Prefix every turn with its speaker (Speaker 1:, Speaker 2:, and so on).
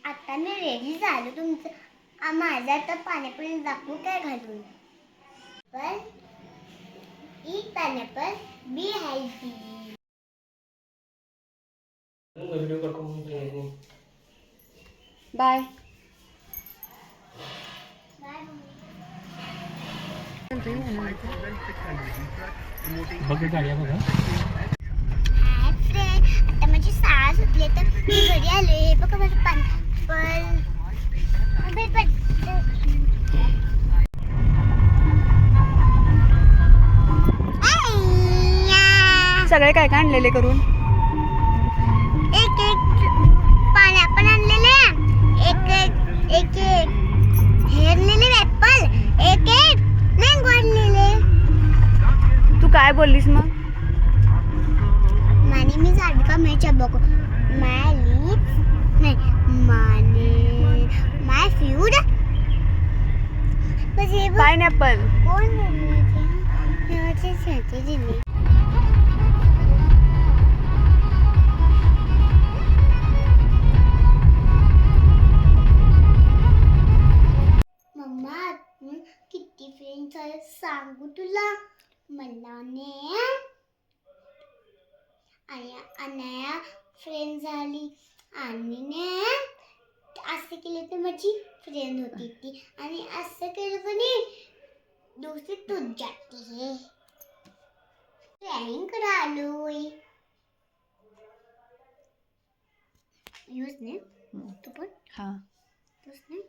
Speaker 1: आता मी रेडी झालो तुमचं माझ्या आता पाण्यापुरी दाखवू काय घालून पण eat pineapple be healthy
Speaker 2: bye
Speaker 3: बघा गाड्या बघा
Speaker 1: आता माझी शाळा सुटली तर मी घरी आले हे बघा माझं पाण्यापल
Speaker 2: सगळे काय काय आणलेले करून
Speaker 1: एक पाण्यापल आणलेले एक हेरलेले ऍपल एक मँगो आणलेले
Speaker 2: तू काय बोललीस मग
Speaker 1: My name is Adhika Mechaboco. My lips, my food.
Speaker 2: Pineapple
Speaker 1: कौन दिले मम्मा किती फ्रेंड्स आहेत सांगू तुला मनाने अनाया फ्रेंड झाली आणि ने असं केलं तर माझी फ्रेंड होती ती आणि असं केलं पण दुसरी तुझ जाती है फ्रेंड करा आलोय यूज ने तू पण
Speaker 2: हा
Speaker 1: तूच ने